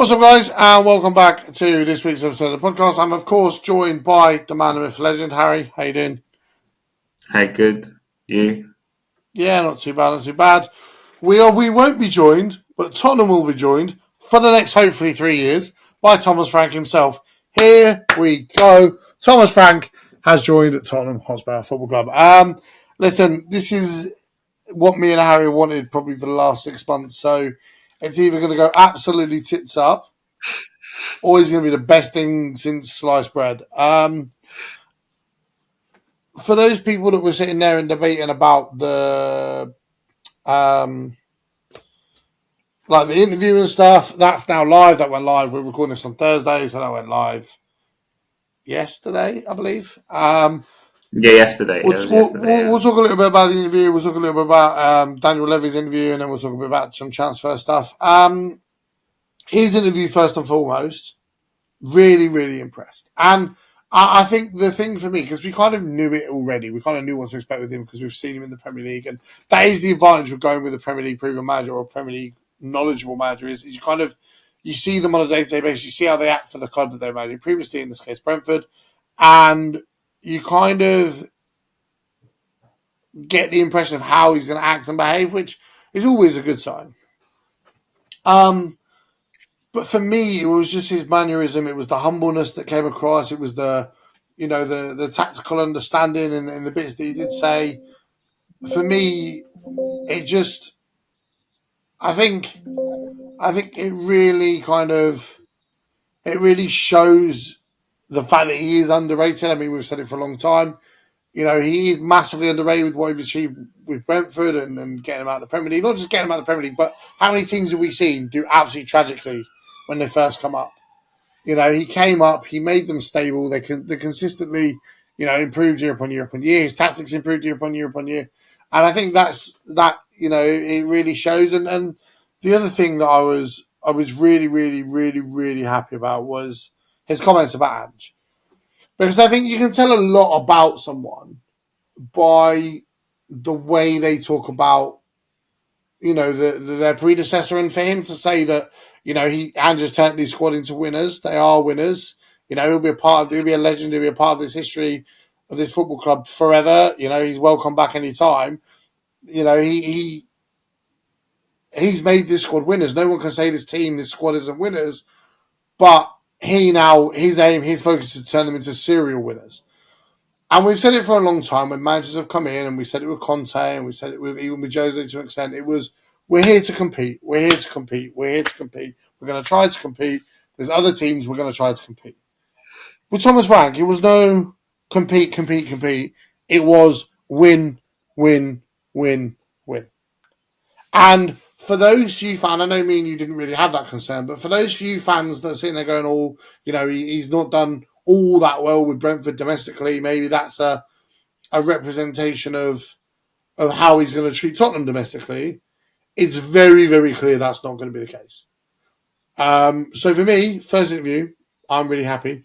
What's up, guys, and welcome back to this week's episode of the podcast. I'm, of course, joined by the man, the myth, legend, Harry. How you doing? Hey, good. You? Yeah, not too bad, not too bad. We won't be joined, but Tottenham will be joined for the next, hopefully, 3 years by Thomas Frank himself. Here we go. Thomas Frank has joined Tottenham Hotspur Football Club. Listen, this is what me and Harry wanted probably for the last 6 months, so it's either going to go absolutely tits up or it's going to be the best thing since sliced bread. For those people that were sitting there and debating about um, the interview and stuff, that's now live. That went live. We're recording this on Thursday, so that went live yesterday, I believe. Yeah, yesterday. It was yesterday. We'll talk a little bit about the interview. We'll talk a little bit about Daniel Levy's interview, and then we'll talk a bit about some transfer stuff. His interview, first and foremost, really, really impressed. And I think the thing for me, because we kind of knew it already, we kind of knew what to expect with him because we've seen him in the Premier League. And that is the advantage of going with a Premier League proven manager or a Premier League knowledgeable manager is you see them on a day-to-day basis, you see how they act for the club that they're managing, previously in this case Brentford, and you kind of get the impression of how he's going to act and behave, which is always a good sign. But for me, it was just his mannerism. It was the humbleness that came across. It was the tactical understanding and the bits that he did say. For me, it just, I think it really it really shows the fact that he is underrated. I mean, we've said it for a long time. He is massively underrated with what he's achieved with Brentford and getting him out of the Premier League. Not just getting him out of the Premier League, but how many teams have we seen do absolutely tragically when they first come up? He came up, he made them stable. They consistently, improved year upon year upon year. His tactics improved year upon year upon year. And I think it really shows. And the other thing that I was really, really, really, really happy about was his comments about Ange. Because I think you can tell a lot about someone by the way they talk about, their predecessor. And for him to say that, Ange has turned his squad into winners, they are winners. He'll be a legend, he'll be a part of this history of this football club forever. He's welcome back anytime. He's made this squad winners. No one can say this squad isn't winners, but his focus is to turn them into serial winners. And we've said it for a long time when managers have come in, and we said it with Conte, and we said it even with Jose to an extent. It was, we're here to compete. We're here to compete. We're here to compete. We're going to try to compete. There's other teams. We're going to try to compete. With Thomas Frank, it was no compete. It was win, win, win, win. And for those few fans, I know me and you didn't really have that concern, but for those few fans that are sitting there going, he's not done all that well with Brentford domestically, maybe that's a representation of how he's going to treat Tottenham domestically. It's very, very clear that's not going to be the case. So for me, first interview, I'm really happy.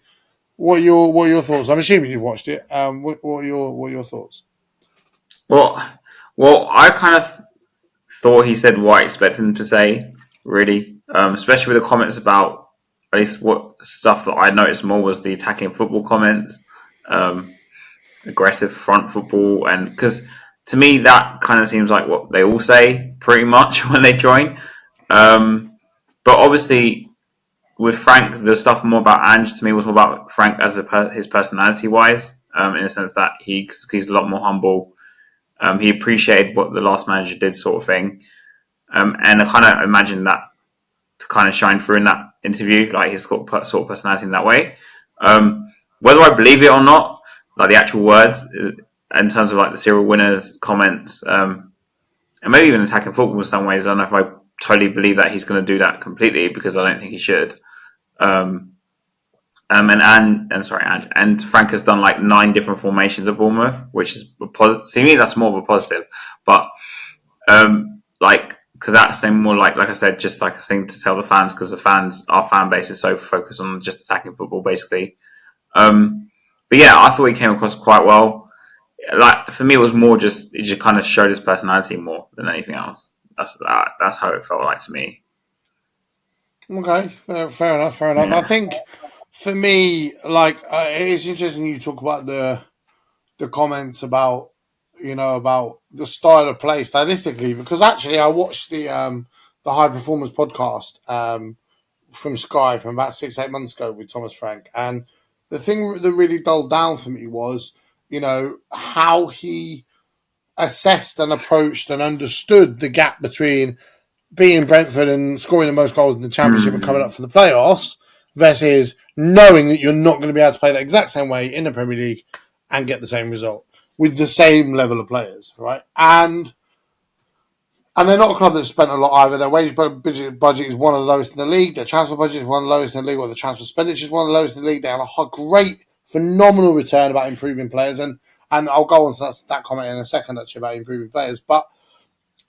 What are your thoughts? I'm assuming you've watched it. What are your thoughts? Well, I kind of thought he said what I expected him to say, really. Especially with the comments about, at least what stuff that I noticed more was the attacking football comments, aggressive front football, and because to me that kind of seems like what they all say pretty much when they join. But obviously, with Frank, the stuff more about Ange to me was more about Frank as his personality wise, in the sense that he's a lot more humble. He appreciated what the last manager did, sort of thing, and I kind of imagine that to kind of shine through in that interview, like his sort of personality in that way. Whether I believe it or not, like the actual words, in terms of like the serial winners comments, and maybe even attacking football in some ways, I don't know if I totally believe that he's going to do that completely because I don't think he should. And Frank has done like 9 different formations at Bournemouth, which is a positive. See me, that's more of a positive. But because that's more like I said, just like a thing to tell the fans, because our fan base is so focused on just attacking football, basically. But yeah, I thought he came across quite well. Like for me, it was more it just kind of showed his personality more than anything else. That's how it felt like to me. Okay, fair enough. Fair enough. I Yeah. think for me, like it's interesting you talk about the comments about about the style of play stylistically because actually I watched the High Performance podcast from Sky from about 6-8 months ago with Thomas Frank, and the thing that really dulled down for me was how he assessed and approached and understood the gap between beating Brentford and scoring the most goals in the Championship and coming Mm. up for the playoffs versus knowing that you're not going to be able to play the exact same way in the Premier League and get the same result with the same level of players, right? And they're not a club that's spent a lot either. Their wage budget is one of the lowest in the league. Their transfer budget is one of the lowest in the league, or the transfer expenditure is one of the lowest in the league. They have a great, phenomenal return about improving players, and I'll go on to that comment in a second actually about improving players. But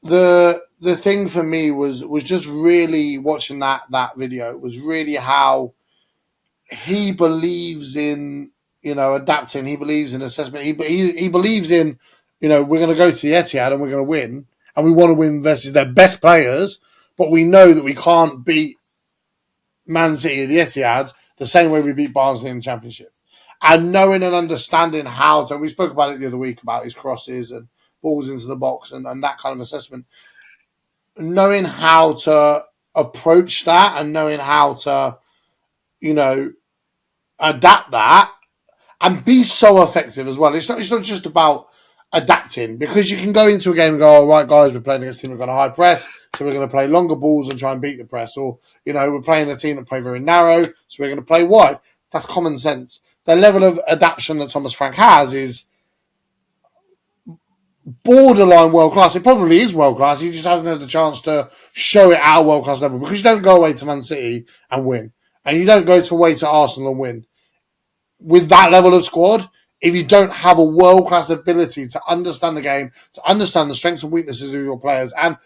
the thing for me was just really watching that video. It was really how he believes in adapting. He believes in assessment. He believes in we're going to go to the Etihad and we're going to win, and we want to win versus their best players. But we know that we can't beat Man City at the Etihad the same way we beat Barnsley in the Championship. And knowing and understanding how to, we spoke about it the other week about his crosses and balls into the box and that kind of assessment. Knowing how to approach that and knowing how to, you know, adapt that and be so effective as well. It's not just about adapting because you can go into a game and go, all right, guys, we're playing against a team we've got a high press, so we're going to play longer balls and try and beat the press. Or, we're playing a team that play very narrow, so we're going to play wide. That's common sense. The level of adaptation that Thomas Frank has is borderline world class. It probably is world class. He just hasn't had the chance to show it at a world class level because you don't go away to Man City and win, and you don't go away to Arsenal and win with that level of squad. If you don't have a world class ability to understand the game, to understand the strengths and weaknesses of your players, and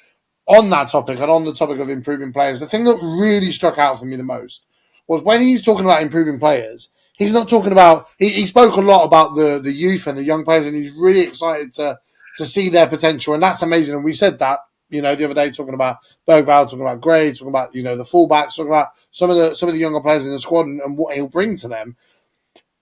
on that topic and on the topic of improving players, the thing that really struck out for me the most was when he's talking about improving players. He's not talking about. He spoke a lot about the youth and the young players, and he's really excited to see their potential, and that's amazing. And we said that the other day, talking about Bergvall, talking about Gray, talking about the fullbacks, talking about some of the younger players in the squad and what he'll bring to them.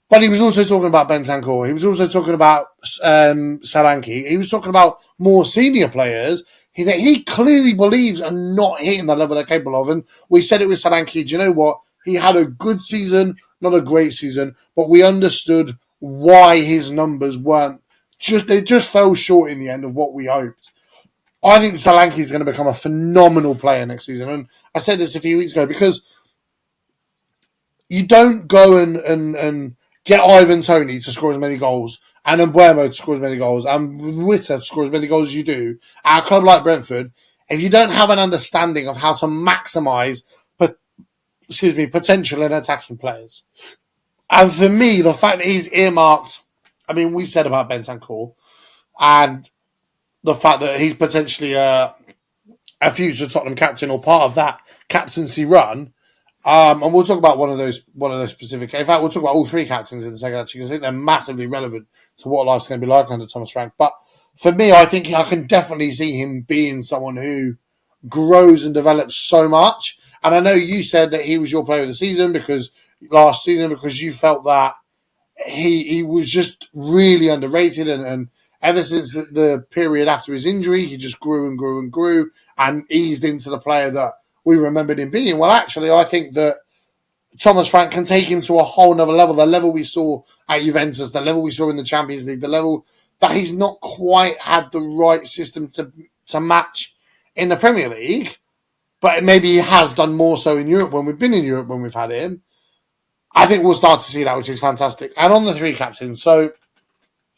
But he was also talking about Bentancur. He was also talking about Solanke. He was talking about more senior players that he clearly believes are not hitting the level they're capable of. And we said it with Solanke. Do you know what? He had a good season, not a great season, but we understood why his numbers weren't they just fell short in the end of what we hoped. I think Solanke is going to become a phenomenal player next season. And I said this a few weeks ago because you don't go and get Ivan Toney to score as many goals and Mbuemo to score as many goals and Witter to score as many goals as you do at a club like Brentford if you don't have an understanding of how to maximise potential in attacking players. And for me, the fact that he's earmarked, I mean, we said about Bentancur and the fact that he's potentially a future Tottenham captain or part of that captaincy run. And we'll talk about one of those specific. In fact, we'll talk about all three captains in a second, actually, because I think they're massively relevant to what life's going to be like under Thomas Frank. But for me, I think I can definitely see him being someone who grows and develops so much. And I know you said that he was your player of the season because last season because you felt that he was just really underrated and ever since the period after his injury, he just grew and grew and grew and eased into the player that we remembered him being. Well, actually, I think that Thomas Frank can take him to a whole nother level. The level we saw at Juventus, the level we saw in the Champions League, the level that he's not quite had the right system to match in the Premier League, but maybe he has done more so in Europe when we've been in Europe when we've had him. I think we'll start to see that, which is fantastic. And on the three captains, so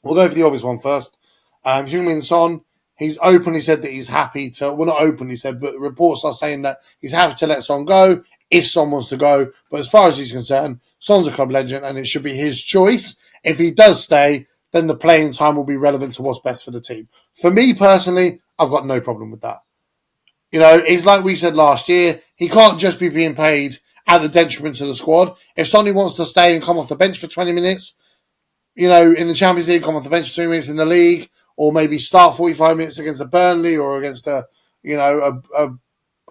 we'll go for the obvious one first. Heung-min Son, he's openly said that he's happy to, well, not openly said, but reports are saying that he's happy to let Son go if Son wants to go. But as far as he's concerned, Son's a club legend and it should be his choice. If he does stay, then the playing time will be relevant to what's best for the team. For me personally, I've got no problem with that. It's like we said last year, he can't just be being paid at the detriment to the squad. If Sonny wants to stay and come off the bench for 20 minutes, in the Champions League, come off the bench for 2 minutes in the league, or maybe start 45 minutes against a Burnley or against a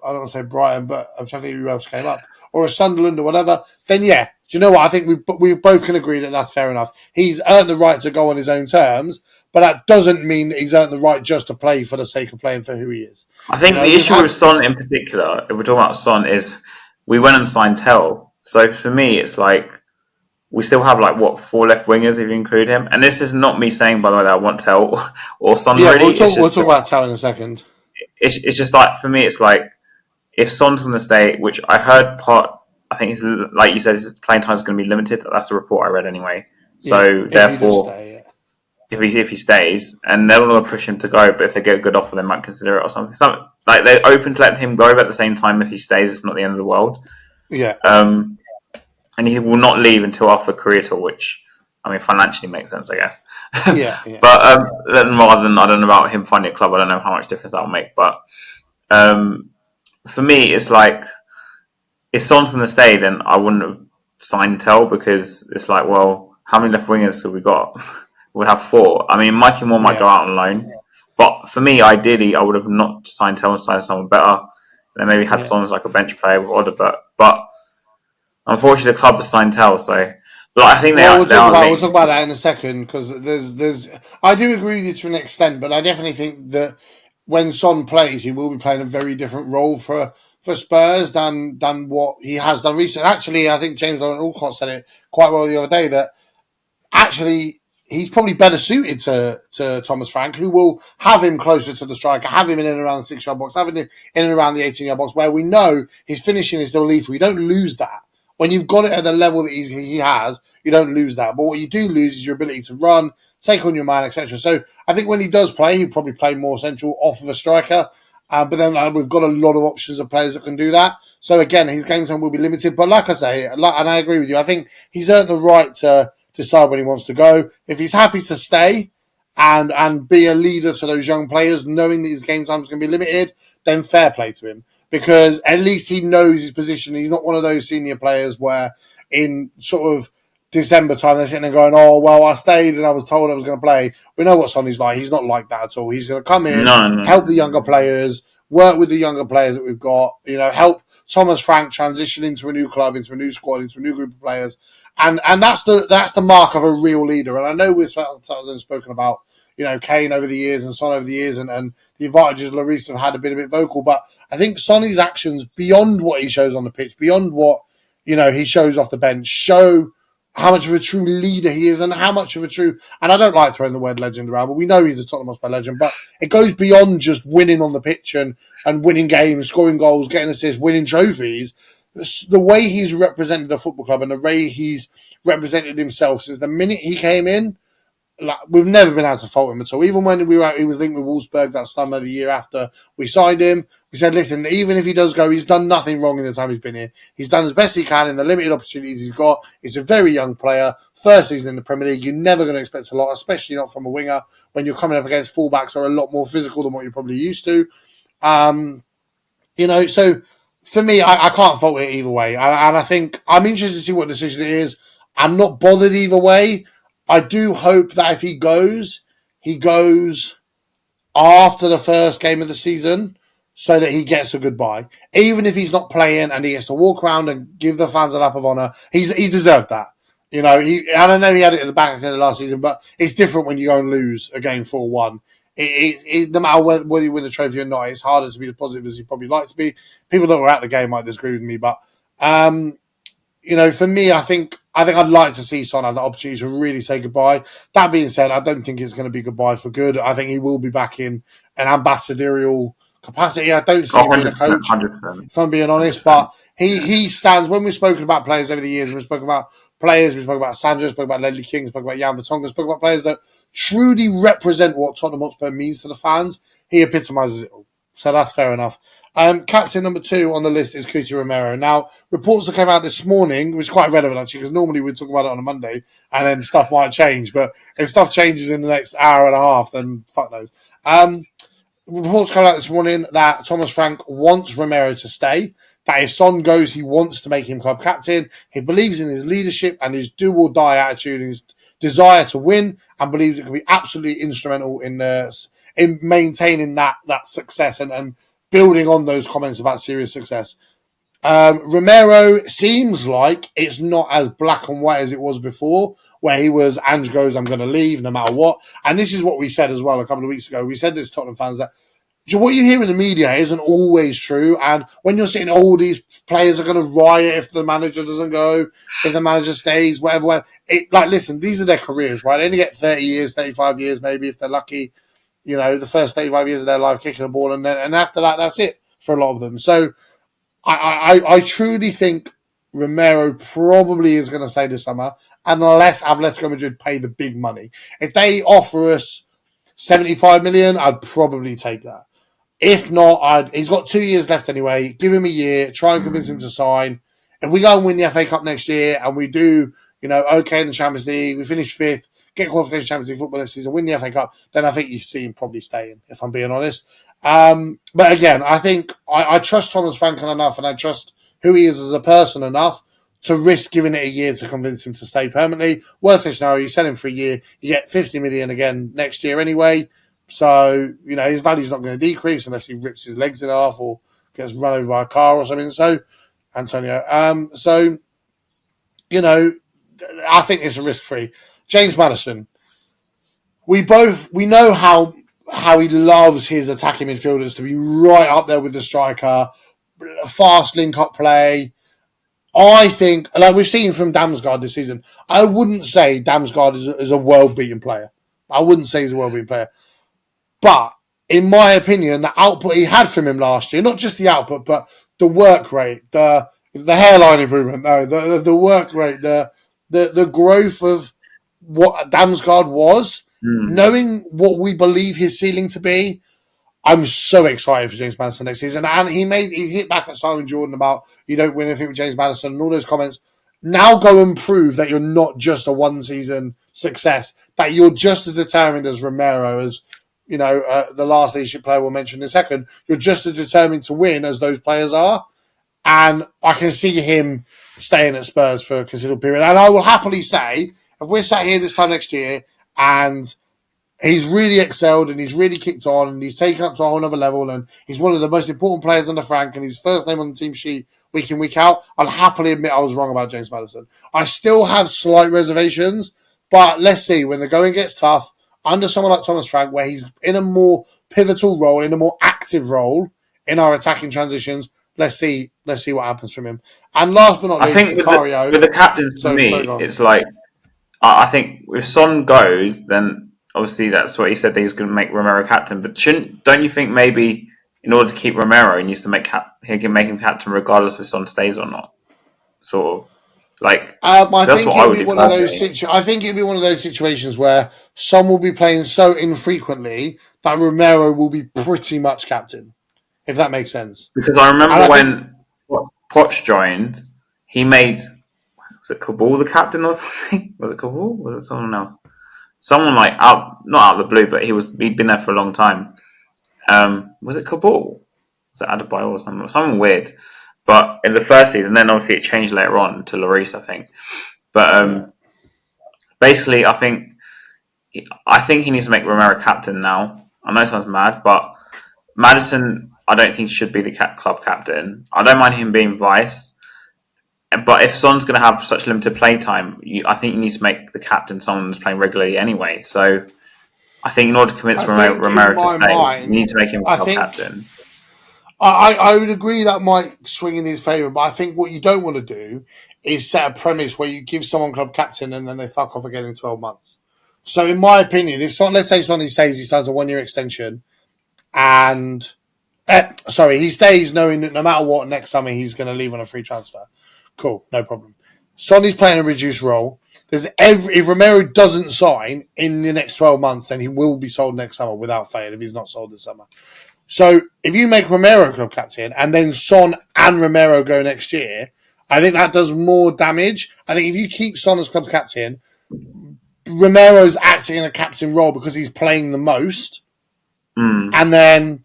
I don't want to say Brighton, but I'm trying to think who else came up, or a Sunderland or whatever, then yeah, do you know what? I think we both can agree that that's fair enough. He's earned the right to go on his own terms, but that doesn't mean that he's earned the right just to play for the sake of playing for who he is. I think the We've issue had with Son in particular, if we're talking about Son, is we went and signed Tell. So for me, it's like we still have like what 4 left wingers if you include him. And this is not me saying, by the way, that I want Tell or Son yeah, really. It's we'll just talk about Tal in a second. it's just like for me, it's like if Son's going to stay, which I heard part. I think it's like you said, his playing time is going to be limited. That's the report I read anyway. Yeah, So if he does therefore, stay, yeah. if he stays, and they're not going to push him to go, but if they get a good offer, they might consider it or something. Like they're open to letting him go, but at the same time, if he stays, it's not the end of the world. Yeah, Um, and he will not leave until after the career tour, which I mean financially makes sense, I guess. yeah, yeah, But then rather than I don't know about him finding a club, I don't know how much difference that will make. But um, for me, it's like if Son's going to stay, then I wouldn't have signed Tell because it's like, well, how many left wingers have we got? We'll have 4. I mean, Mikey Moore might yeah, go out on loan, but for me, ideally, I would have not signed Tell and signed someone better. And then maybe had yeah. Son as like a bench player with Oda, but unfortunately, the club has signed Tell, so. But I think Well, they are we'll talk linked. about that in a second because there's. I do agree with you to an extent, but I definitely think that when Son plays, he will be playing a very different role for Spurs than what he has done recently. Actually, I think James Alcott said it quite well the other day that actually he's probably better suited to Thomas Frank, who will have him closer to the striker, have him in and around the 6 yard box, have him in and around the 18 yard box, where we know his finishing is still lethal. You don't lose that. When you've got it at the level that he has, you don't lose that. But what you do lose is your ability to run, take on your man, etc. So I think when he does play, he'll probably play more central off of a striker. But then we've got a lot of options of players that can do that. So again, his game time will be limited. But like I say, and I agree with you, I think he's earned the right to decide when he wants to go. If he's happy to stay and be a leader to those young players, knowing that his game time is going to be limited, then fair play to him because at least he knows his position. He's not one of those senior players where in sort of December time they're sitting there going, "Oh well, I stayed and I was told I was going to play." We know what Sonny's like. He's not like that at all. He's going to come in, No, no. help the younger players, work with the younger players that we've got. Help Thomas Frank transition into a new club, into a new squad, into a new group of players, and that's the mark of a real leader. And I know we've spoken about Kane over the years and Son over the years, and the advantages Lloris have had been a bit vocal, but I think Sonny's actions beyond what he shows on the pitch, beyond what he shows off the bench, show how much of a true leader he is and how much of a true, and I don't like throwing the word legend around, but we know he's a Tottenham Hotspur legend, but it goes beyond just winning on the pitch and winning games, scoring goals, getting assists, winning trophies. The way he's represented the football club and the way he's represented himself since the minute he came in, like, we've never been able to fault him at all. Even when he was linked with Wolfsburg that summer, the year after we signed him, we said, listen, even if he does go, he's done nothing wrong in the time he's been here. He's done as best he can in the limited opportunities he's got. He's a very young player. First season in the Premier League, you're never going to expect a lot, especially not from a winger when you're coming up against fullbacks who are a lot more physical than what you're probably used to. So for me, I can't fault it either way. And I think I'm interested to see what decision it is. I'm not bothered either way. I do hope that if he goes after the first game of the season so that he gets a goodbye. Even if he's not playing and he gets to walk around and give the fans a lap of honour, he deserved that. I don't know he had it at the back of the last season, but it's different when you go and lose a game 4-1. No matter whether you win the trophy or not, it's harder to be as positive as you probably like to be. People that were at the game might disagree with me, but for me, I think I'd like to see Son have the opportunity to really say goodbye. That being said, I don't think it's going to be goodbye for good. I think he will be back in an ambassadorial capacity. I don't see Oh, him being a 100%, coach, 100%. if I'm being honest, 100%. but he stands, when we've spoken about players over the years, we've spoken about players, we've spoken about Sandro, we've spoken about Ledley King, we've spoken about Jan Vertonghen, we've spoken about players that truly represent what Tottenham Hotspur means to the fans. He epitomises it all. So that's fair enough. Captain number 2 on the list is Cuti Romero. Now, reports that came out this morning, which is quite relevant actually, because normally we talk about it on a Monday and then stuff might change. But if stuff changes in the next hour and a half, then fuck knows. Reports come out this morning that Thomas Frank wants Romero to stay. That if Son goes, he wants to make him club captain. He believes in his leadership and his do or die attitude and his desire to win, and believes it can be absolutely instrumental in maintaining that success and building on those comments about serious success. Romero seems like it's not as black and white as it was before, where he was, Ange goes, I'm going to leave no matter what. And this is what we said as well a couple of weeks ago. We said this to Tottenham fans that what you hear in the media isn't always true. And when you're saying all these players are going to riot if the manager doesn't go, if the manager stays, whatever, listen, these are their careers, right? They only get 30 years, 35 years, maybe if they're lucky. The first 35 years of their life kicking a ball, and after that, that's it for a lot of them. So I truly think Romero probably is going to stay this summer unless Atletico Madrid pay the big money. If they offer us 75 million, I'd probably take that. If not, he's got 2 years left anyway. Give him a year. Try and convince him to sign. If we go and win the FA Cup next year and we do, okay in the Champions League, we finish fifth, get qualification Champions League football next season, win the FA Cup, then I think you see him probably staying, if I'm being honest. But again, I think I trust Thomas Franklin enough and I trust who he is as a person enough to risk giving it a year to convince him to stay permanently. Worst case scenario, you sell him for a year, you get 50 million again next year anyway. So, his value's not going to decrease unless he rips his legs in half or gets run over by a car or something. So, Antonio. I think it's risk-free. James Maddison. We know how he loves his attacking midfielders to be right up there with the striker, fast link-up play. I think, like we've seen from Damsgaard this season, I wouldn't say Damsgaard is a world-beaten player. I wouldn't say he's a world-beaten player. But in my opinion, the output he had from him last year, not just the output, but the work rate, the hairline improvement, the work rate, the growth of what Damsgaard was, knowing what we believe his ceiling to be, I'm so excited for James Maddison next season. And he hit back at Simon Jordan about you don't win anything with James Maddison and all those comments. Now go and prove that you're not just a one-season success, that you're just as determined as Romero, as the last leadership player we'll mention in a second. You're just as determined to win as those players are. And I can see him staying at Spurs for a considerable period. And I will happily say, if we're sat here this time next year and he's really excelled and he's really kicked on and he's taken up to a whole other level and he's one of the most important players under Frank and he's first name on the team sheet week in, week out, I'll happily admit I was wrong about James Maddison. I still have slight reservations, but let's see, when the going gets tough, under someone like Thomas Frank, where he's in a more pivotal role, in a more active role in our attacking transitions, let's see what happens from him. And last but not least, I think with the captains, for me, it's like, I think if Son goes, then obviously that's what he said, that he's going to make Romero captain. But don't you think maybe in order to keep Romero, he needs to make him captain regardless if Son stays or not? Sort of. Like, I think it'd be one of those situations where Son will be playing so infrequently that Romero will be pretty much captain, if that makes sense. Because I remember when Poch joined, he made, was it Kabul the captain or something? Was it Kabul? Was it someone else? Someone like not out of the blue, but he'd been there for a long time. Was it Kabul? Was it Adebayo or something weird? But in the first season, then obviously it changed later on to Lloris, I think. But basically, I think he needs to make Romero captain now. I know it sounds mad, but Maddison, I don't think should be the club captain. I don't mind him being vice. But if Son's going to have such limited play time, I think you need to make the captain someone who's playing regularly anyway. So I think in order to convince Romero to stay, you need to make him club captain. I would agree that might swing in his favour, but I think what you don't want to do is set a premise where you give someone club captain and then they fuck off again in 12 months. So in my opinion, let's say Sonny stays, he signs a 1-year extension and he stays knowing that no matter what, next summer he's going to leave on a free transfer. Cool, no problem. Sonny's playing a reduced role. If Romero doesn't sign in the next 12 months, then he will be sold next summer without fail if he's not sold this summer. So if you make Romero club captain and then Son and Romero go next year, I think that does more damage. I think if you keep Son as club captain, Romero's acting in a captain role because he's playing the most, and then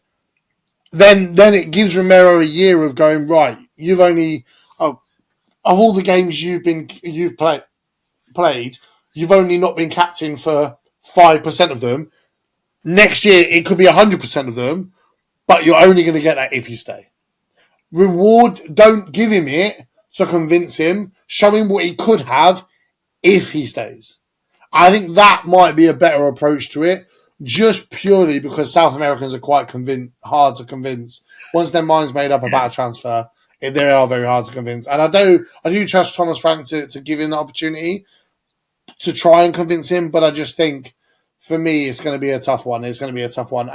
it gives Romero a year of going right. You've only of all the games you've played, you've only not been captain for 5% of them. Next year it could be 100% of them. but you're only going to get that if you stay. Don't give him it to convince him. Show him what he could have if he stays. I think that might be a better approach to it, just purely because South Americans are quite hard to convince. Once their mind's made up about a transfer, they are very hard to convince. And I do trust Thomas Frank to give him the opportunity to try and convince him, but I just think for me it's going to be a tough one. It's going to be a tough one.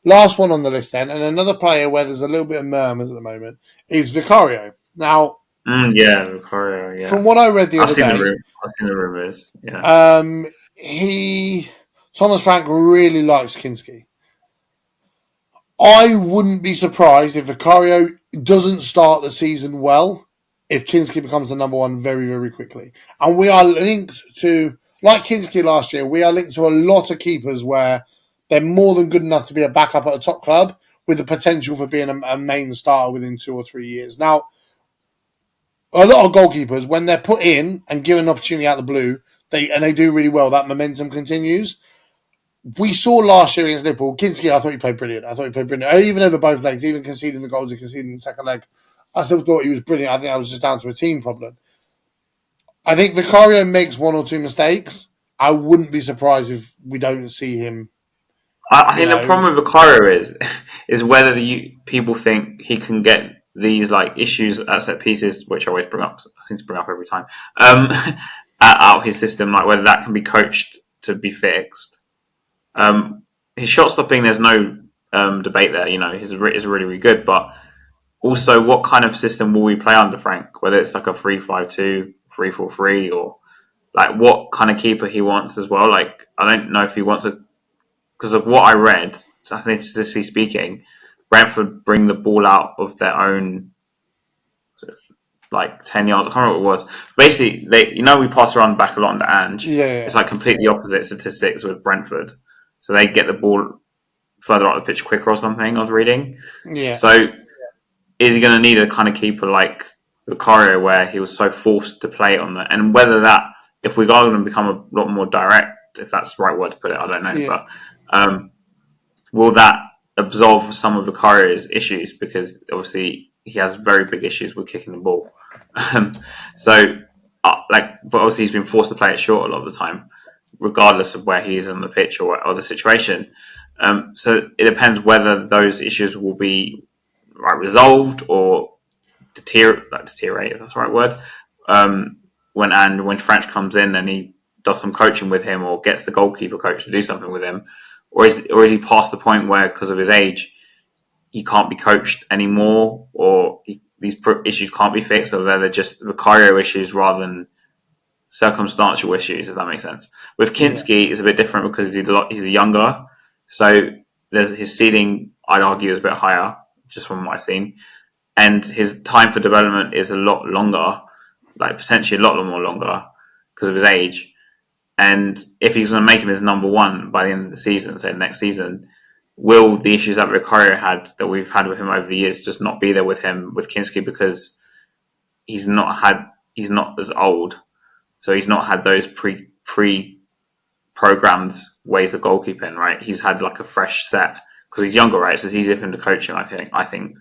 Last one on the list then, and another player where there's a little bit of murmurs at the moment is Vicario. Now, Yeah, Vicario. Yeah, from what I read the I've other seen the day, room. I've seen the rumors. Yeah. he Thomas Frank really likes Kinski. I wouldn't be surprised if Vicario doesn't start the season well if Kinski becomes the number one very, very quickly. And we are linked to, like Kinski last year, we are linked to a lot of keepers where they're more than good enough to be a backup at a top club with the potential for being a main starter within 2 or 3 years. Now, a lot of goalkeepers, when they're put in and given an opportunity out of the blue, they do really well. That momentum continues. We saw last year against Liverpool, Kinski, I thought he played brilliant. Even over both legs, even conceding the goals he conceded in the second leg. I still thought he was brilliant. I think that was just down to a team problem. I think Vicario makes one or two mistakes. I wouldn't be surprised if we don't see him, I you think the know. problem with Vicario is whether people think he can get these like issues at set pieces, which I always bring up. I seem to bring up every time. Out his system, like whether that can be coached to be fixed. His shot stopping, there's no debate there. You know, is really really good, but also what kind of system will we play under Frank? Whether it's like a 3-5-2, 3-4-3, or like what kind of keeper he wants as well. Like I don't know if he wants a because of what I read, so I think statistically speaking, Brentford bring the ball out of their own sort of like 10 yards. I can't remember what it was. Basically, we pass around the back a lot under Ange. It's Yeah, like completely opposite statistics with Brentford. So they get the ball further out the pitch quicker or something. I was reading. yeah, So is he going to need a kind of keeper like Vicario where he was so forced to play on that? And whether that, if we go and become a lot more direct, if that's the right word to put it, I don't know. yeah, But will that absolve some of Vicario's issues? Because obviously he has very big issues with kicking the ball. Um, so, but obviously he's been forced to play it short a lot of the time, regardless of where he is on the pitch or the situation. So it depends whether those issues will be resolved or deteriorate, if that's the right word. When French comes in and he does some coaching with him or gets the goalkeeper coach to do something with him, or is he past the point where because of his age he can't be coached anymore, or these issues can't be fixed, or they're just Vicario issues rather than circumstantial issues, if that makes sense. With yeah, Kinski, it's a bit different because he's younger, so his ceiling, I'd argue, is a bit higher, just from what I've seen, and his time for development is a lot longer, like potentially a lot more longer because of his age. And if he's going to make him his number one by the end of the season, say next season, will the issues that Ricario had that we've had with him over the years just not be there with him with Kinski because he's not as old, so he's not had those pre programmed ways of goalkeeping, right? He's had like a fresh set because he's younger, right? So it's easier for him to coach him. I think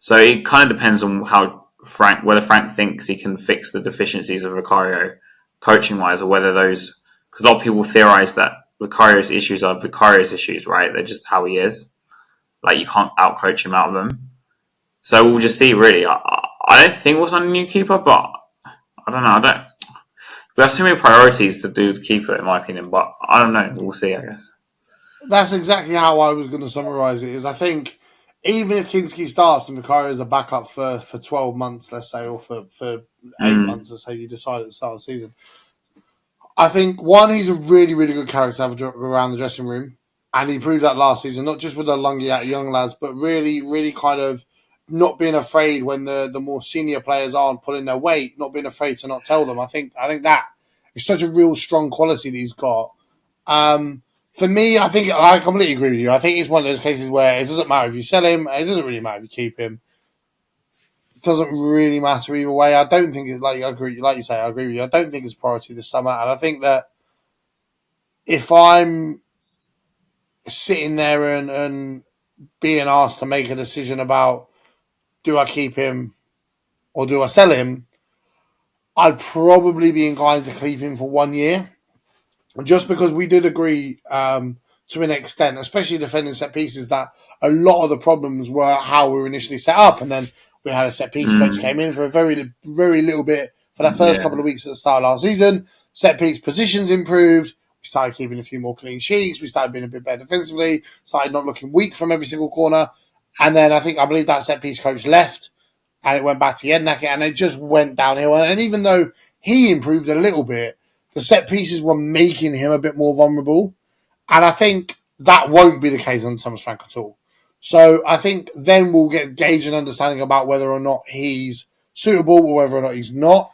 so. It kind of depends on whether Frank thinks he can fix the deficiencies of Vicario coaching wise, or whether those, because a lot of people theorize that Vicario's issues are Vicario's issues, right? They're just how he is. Like you can't out coach him out of them. So we'll just see. Really, I don't think we'll sign a new keeper, but I don't know. I don't. We have too many priorities to do the keeper, in my opinion. But I don't know. We'll see. I guess. that's exactly how I was going to summarise it. Is I think even if Kinski starts and Vicario is a backup for 12 months, let's say, or for 8 months, let's say, you decide at the start of the season, I think one, he's a really, really good character to have around the dressing room, and he proved that last season, not just with the young lads, but really, really kind of not being afraid when the more senior players aren't pulling their weight, not being afraid to not tell them. I think that is such a real strong quality that he's got. For me, I think I completely agree with you. I think it's one of those cases where it doesn't matter if you sell him, it doesn't really matter if you keep him. It doesn't really matter either way. I don't think it's like I agree, like you say, I agree with you. I don't think it's priority this summer, and I think that if I'm sitting there and being asked to make a decision about do I keep him or do I sell him, I'd probably be inclined to keep him for 1 year, just because we did agree to an extent, especially defending set pieces, that a lot of the problems were how we were initially set up, and then we had a set piece coach came in for a very little bit for that first Yeah. couple of weeks at the start of last season. Set piece positions improved. We started keeping a few more clean sheets. We started being a bit better defensively. Started not looking weak from every single corner. And then I believe that set piece coach left, and it went back to Jednak, and it just went downhill. And even though he improved a little bit, the set pieces were making him a bit more vulnerable. And I think that won't be the case on Thomas Frank at all. So I think then we'll gauge an understanding about whether or not he's suitable or whether or not he's not.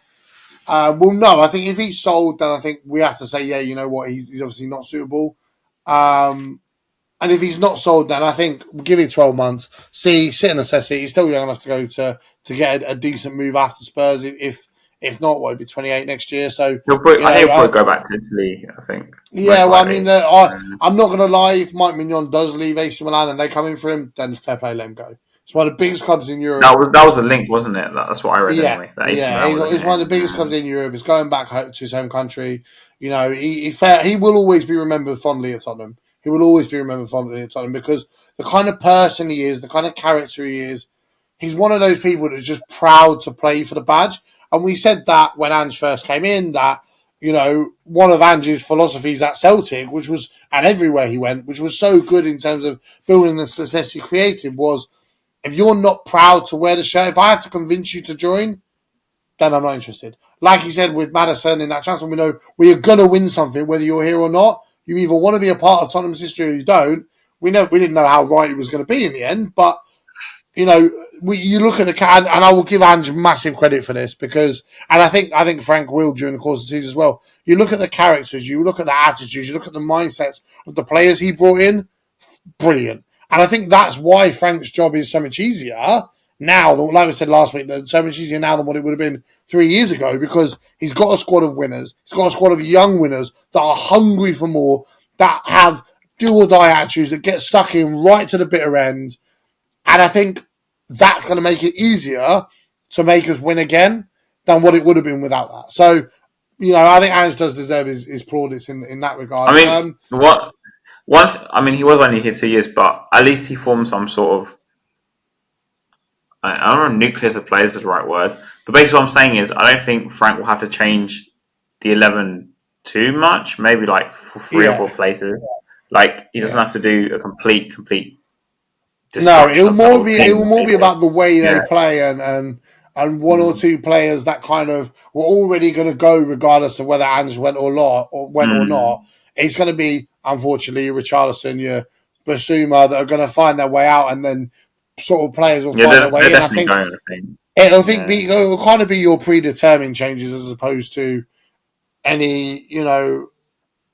Well, no, I think if he's sold, then I think we have to say, yeah, you know what, he's obviously not suitable. And if he's not sold, then I think we'll give it 12 months. Sit and assess it. He's still young enough to go to get a decent move after Spurs. If not, what, he'll be 28 next year. So, He'll probably go back to Italy, I think. yeah, Most well, I mean, likely. I'm not going to lie. If Mike Mignon does leave AC Milan and they come in for him, then fair play, let him go. It's one of the biggest clubs in Europe. That was the link, wasn't it? That's what I read Yeah, anyway. That AC yeah, Milan was he's one of the biggest clubs in Europe. He's going back to his home country. You know, he will always be remembered fondly at Tottenham. He will always be remembered fondly at Tottenham because the kind of person he is, the kind of character he is, he's one of those people that's just proud to play for the badge. And we said that when Ange first came in, that, you know, one of Ange's philosophies at Celtic, which was, and everywhere he went, which was so good in terms of building the success he created, was if you're not proud to wear the shirt, if I have to convince you to join, then I'm not interested. Like he said with Madison in that chance, we know we are going to win something, whether you're here or not. You either want to be a part of Tottenham's history or you don't. We didn't know how right it was going to be in the end, but you know, you look at the and I will give Ange massive credit for this because, and I think Frank will during the course of the season as well. You look at the characters, you look at the attitudes, you look at the mindsets of the players he brought in. Brilliant. And I think that's why Frank's job is so much easier now, like we said last week, so much easier now than what it would have been 3 years ago because he's got a squad of winners. He's got a squad of young winners that are hungry for more, that have do or die attitudes, that get stuck in right to the bitter end. And I think that's going to make it easier to make us win again than what it would have been without that. So, you know, I think Ange does deserve his plaudits in that regard. I mean, I mean, he was only here 2 years, but at least he formed some sort of. I don't know, nucleus of players is the right word. But basically, what I'm saying is, I don't think Frank will have to change the 11 too much. Maybe like for three or four Yeah. places. Like he doesn't Yeah. have to do a complete No, destruction of the whole it will team. more be about the way they Yeah. play and one or two players that kind of were already going to go regardless of whether Ange went or not It's going to be unfortunately your Richarlison, your Basuma that are going to find their way out, and then sort of players will Yeah, find their they're way in. I definitely think going. I think. Yeah. it will kind of be your predetermined changes as opposed to any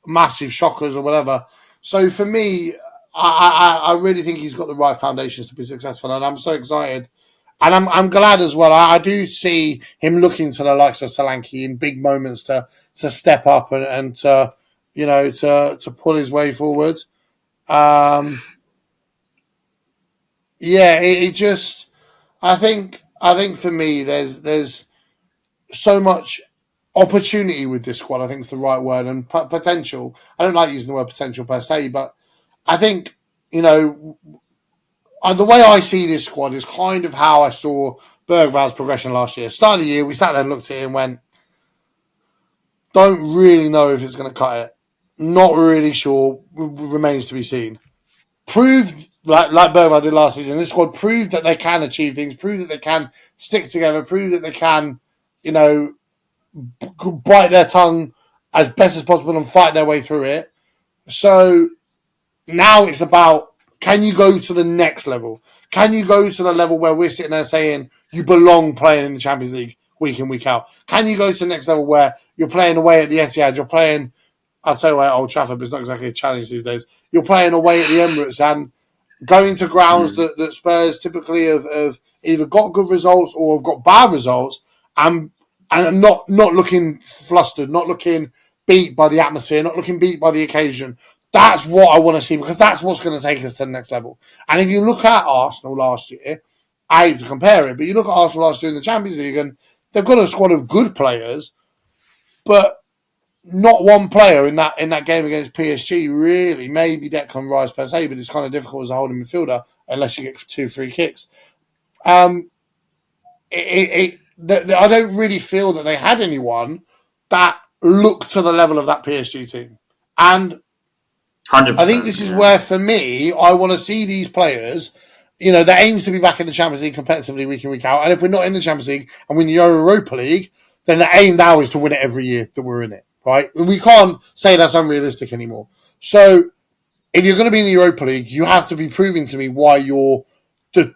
massive shockers or whatever. So for me, I really think he's got the right foundations to be successful, and I'm so excited. And I'm glad as well. I do see him looking to the likes of Solanke in big moments to step up and to to pull his way forward. Um, yeah, it just I think for me there's so much opportunity with this squad. I think is the right word, and potential. I don't like using the word potential per se, but I think the way I see this squad is kind of how I saw Bergval's progression last year. Start of the year, we sat there and looked at it and went, don't really know if it's going to cut it. Not really sure. Remains to be seen. Proved, like Bergval did last season, this squad proved that they can achieve things, proved that they can stick together, proved that they can, bite their tongue as best as possible and fight their way through it. So now it's about, can you go to the next level? Can you go to the level where we're sitting there saying you belong playing in the Champions League week in, week out? Can you go to the next level where you're playing away at the Etihad, you're playing, I'll say away at Old Trafford, but it's not exactly a challenge these days. You're playing away at the Emirates and going to grounds that Spurs typically have either got good results or have got bad results and not looking flustered, not looking beat by the atmosphere, not looking beat by the occasion. That's what I want to see, because that's what's going to take us to the next level. And if you look at Arsenal last year, I hate to compare it, but you look at Arsenal last year in the Champions League, and they've got a squad of good players, but not one player in that game against PSG really, maybe Declan Rice per se, but it's kind of difficult as a holding midfielder unless you get 2 free kicks. I don't really feel that they had anyone that looked to the level of that PSG team. And 100%. I think this is where, for me, I want to see these players. The aims to be back in the Champions League competitively week in, week out. And if we're not in the Champions League and we're in the Europa League, then the aim now is to win it every year that we're in it, right? We can't say that's unrealistic anymore. So if you're going to be in the Europa League, you have to be proving to me why you're the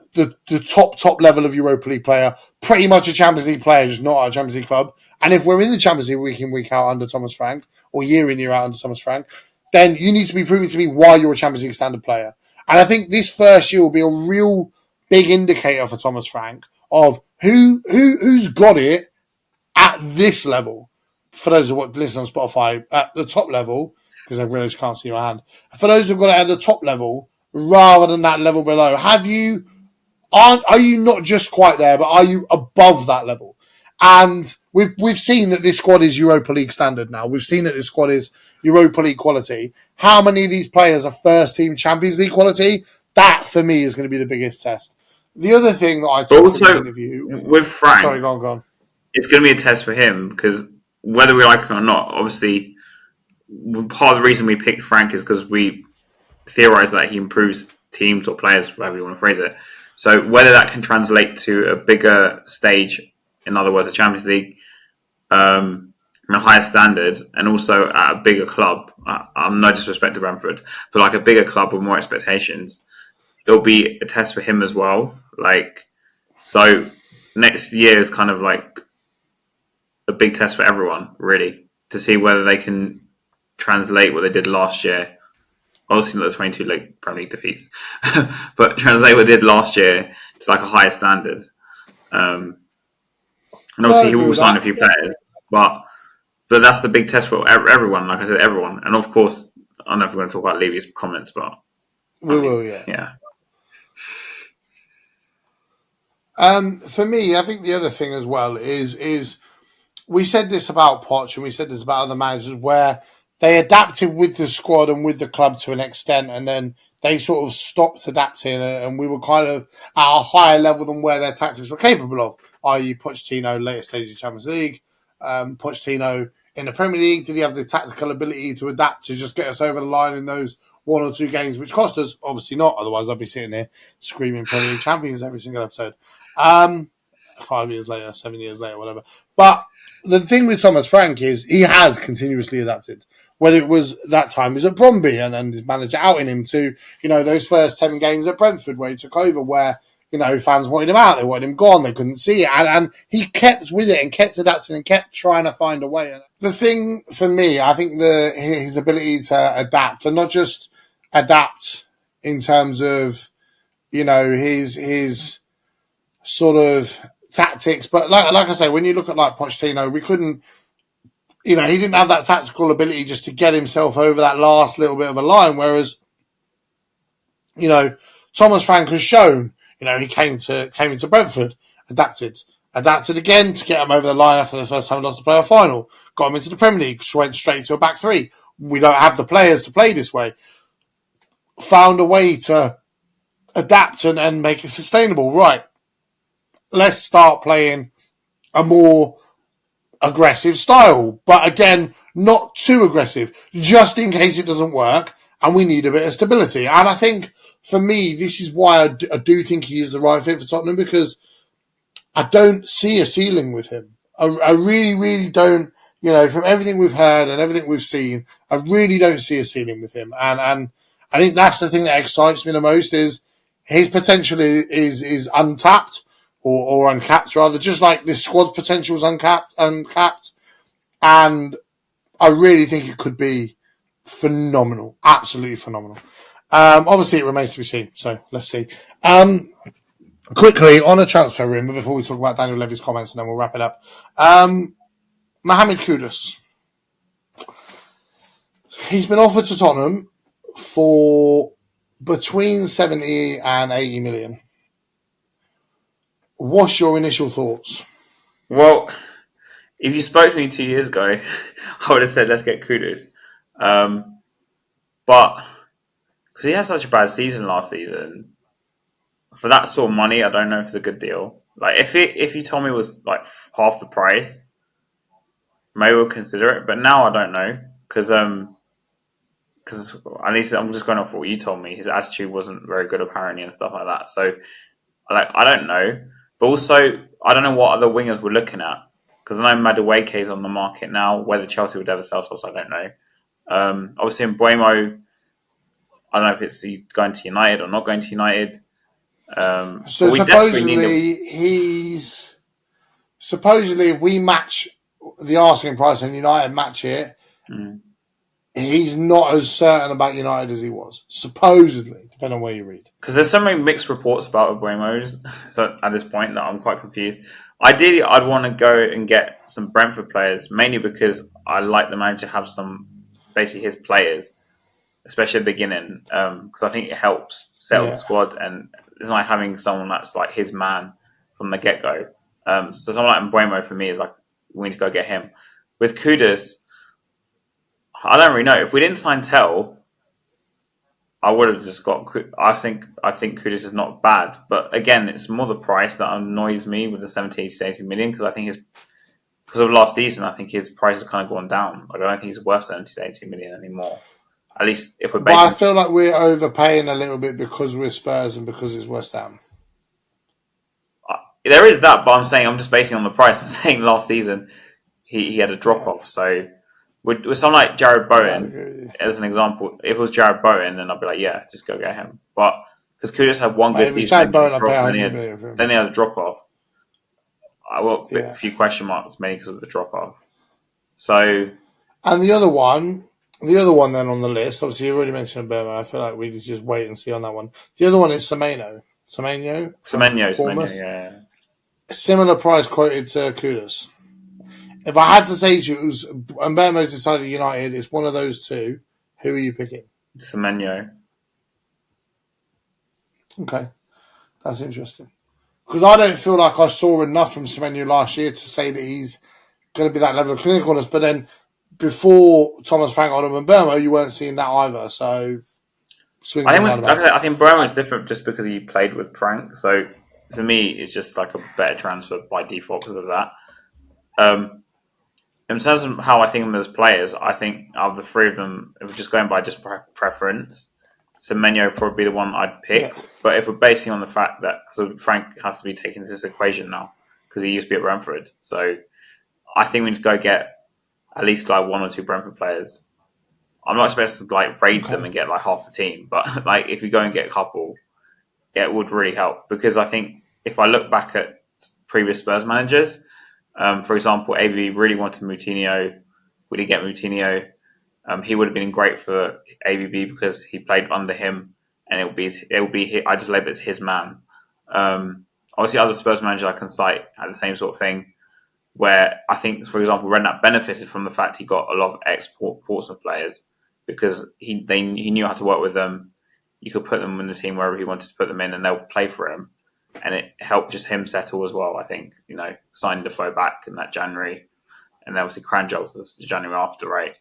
top level of Europa League player, pretty much a Champions League player, just not a Champions League club. And if we're in the Champions League week in, week out under Thomas Frank, or year in, year out under Thomas Frank, then you need to be proving to me why you're a Champions League standard player. And I think this first year will be a real big indicator for Thomas Frank of who's got it at this level. For those who listen on Spotify, at the top level, because I really can't see my hand. For those who've got it at the top level rather than that level below, are you not just quite there, but are you above that level? And we've seen that this squad is Europa League standard now. We've seen that this squad is Europa League quality. How many of these players are first team Champions League quality? That, for me, is going to be the biggest test. The other thing that I took from this interview... with Frank... Sorry, go on. It's going to be a test for him, because whether we like it or not, obviously, part of the reason we picked Frank is because we theorise that he improves teams or players, however you want to phrase it. So whether that can translate to a bigger stage, in other words, a Champions League, a higher standard, and also at a bigger club, I'm no disrespect to Brentford, but like a bigger club with more expectations, it'll be a test for him as well. So next year is kind of like a big test for everyone, really, to see whether they can translate what they did last year. Obviously not the 22 Premier League defeats, but translate what they did last year to like a higher standard. And obviously he will sign a few players, but that's the big test for everyone. Like I said, everyone. And of course, I don't know if we're going to talk about Levy's comments, but we will, yeah. Yeah. For me, I think the other thing as well is we said this about Poch and we said this about other managers where they adapted with the squad and with the club to an extent, and then they sort of stopped adapting, and we were kind of at a higher level than where their tactics were capable of, i.e. Pochettino, later stages of Champions League. Pochettino in the Premier League, did he have the tactical ability to adapt to just get us over the line in those 1 or 2 games, which cost us? Obviously not, otherwise I'd be sitting there screaming Premier League champions every single episode. 5 years later, 7 years later, whatever. But the thing with Thomas Frank is he has continuously adapted. Whether it was that time he was at Bromby and his manager outing him to, those first 10 games at Brentford where he took over, where, fans wanted him out, they wanted him gone, they couldn't see it. And he kept with it and kept adapting and kept trying to find a way. The thing for me, I think his ability to adapt, and not just adapt in terms of, his sort of tactics, but like I say, when you look at like Pochettino, we couldn't, he didn't have that tactical ability just to get himself over that last little bit of a line. Whereas, Thomas Frank has shown, he came into Brentford, adapted again to get him over the line after the first time he lost the playoff final, got him into the Premier League, went straight to a back 3. We don't have the players to play this way. Found a way to adapt and make it sustainable. Right. Let's start playing a more aggressive style, but again, not too aggressive, just in case it doesn't work and we need a bit of stability. And I think, for me, this is why I do think he is the right fit for Tottenham, because I don't see a ceiling with him. I really, really don't, from everything we've heard and everything we've seen, I really don't see a ceiling with him. And I think that's the thing that excites me the most, is his potential is untapped. Or uncapped, rather, just like this squad's potential is uncapped. And I really think it could be phenomenal. Absolutely phenomenal. Obviously, it remains to be seen, so let's see. Quickly, on a transfer rumour, before we talk about Daniel Levy's comments, and then we'll wrap it up. Mohamed Kudus. He's been offered to Tottenham. for between 70 and 80 million. What's your initial thoughts? Well, if you spoke to me 2 years ago, I would have said let's get Kudus. But because he had such a bad season last season, for that sort of money, I don't know if it's a good deal. Like if you told me it was like half the price, maybe we'll consider it. But now I don't know because at least I'm just going off what you told me. His attitude wasn't very good apparently and stuff like that. So like I don't know, but also I don't know what other wingers we're looking at because I know Madueke is on the market now. Whether Chelsea would ever sell to us, I don't know. Obviously, in Buemo, I don't know if it's going to United or not going to United. So But we desperately need a. supposedly if we match the asking price and United match it, Mm. he's not as certain about United as he was. Supposedly, depending on where you read. Because there's so many mixed reports about Buemo's so at this point that I'm quite confused. Ideally, I'd want to go and get some Brentford players, mainly because I like the manager to have some, basically his players, especially at the beginning, because I think it helps settle the Yeah. squad, and it's like having someone that's like his man from the get go. So someone like Mbuemo for me is like we need to go get him. With Kudus, I don't really know. If we didn't sign Tell, I would have just got. I think Kudus is not bad, but again, it's more the price that annoys me with the 70 to 80 million because I think his because of last season, I think his price has kind of gone down. Like I don't think he's worth 70 to 80 million anymore. At least if we're But I basing. feel like we're overpaying a little bit because we're Spurs and because it's West Ham. There is that, but I'm just basing on the price. I'm saying last season he had a drop Yeah. off. So with someone like Jared I Bowen, agree with you. as an example, if it was Jared Bowen, then I'd be like, yeah, just go get him. But because Kudus had one Mate, good if it's season, Chad Bowen, I pay 100 then million for him. then he had a drop off. I got a Yeah. few question marks, mainly because of the drop off. So And the other one then on the list, obviously you already mentioned Burma. I feel like we just wait and see on that one. The other one is Semenyo from Semenyo, Bournemouth. yeah. Similar price quoted to Kudus. If I had to say to you, it was, and Burma's decided United, it's one of those two. Who are you picking? Semenyo. Okay, that's interesting. Because I don't feel like I saw enough from Semenyo last year to say that he's going to be that level of clinicalness. But then before Thomas Frank, Oldham and Burma, you weren't seeing that either. So swings I and think like I roundabouts. said, I think Brown is different just because he played with Frank. So for me, it's just like a better transfer by default because of that. Um, in terms of how I think of them as players, I think out of the three of them, if we're just going by just preference, Semenyo would probably be the one I'd Yeah. pick. But if we're basing on the fact that because Frank has to be taken into this equation now because he used to be at Brentford, so I think we need to go get at least like one or two Brentford players. I'm not expecting to like raid them Okay. and get like half the team, but like if you go and get a couple, it would really help because I think if I look back at previous Spurs managers, for example, AVB really wanted Moutinho. We didn't get Moutinho. He would have been great for AVB because he played under him, and it will be. I just label it as his man. Obviously, other Spurs managers I can cite had the same sort of thing. Where I think, for example, Redknapp benefited from the fact he got a lot of export Portsmouth players because he knew how to work with them. You could put them in the team wherever he wanted to put them in, and they'll play for him. And it helped just him settle as well. I think signing Defoe back in that January, and then obviously Cranjob was the January after, right?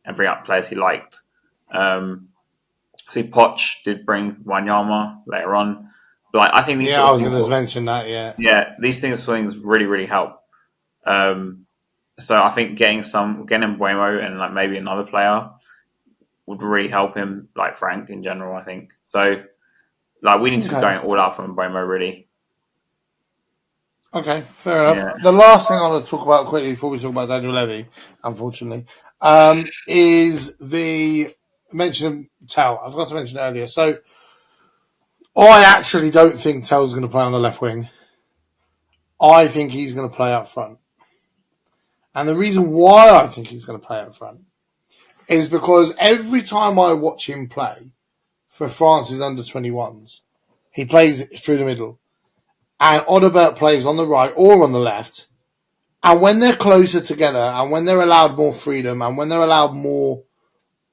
And bring up players he liked. See, Poch did bring Wanyama later on, but like, I think these Yeah, sort I of was things, going to mention that. Yeah. these things really really help. Um, so I think getting Buemo and like maybe another player would really help him, like Frank in general. I think so. Like we need to be Okay. going all out from Buemo, really. Okay. Fair enough. Yeah, The last thing I want to talk about quickly before we talk about Daniel Levy, unfortunately, is the mention of Tell. I forgot to mention it earlier. So I actually don't think Tell's going to play on the left wing. I think he's going to play up front. And the reason why I think he's going to play up front is because every time I watch him play for France's under 21s, he plays through the middle. And Odobert plays on the right or on the left. And when they're closer together and when they're allowed more freedom and when they're allowed more,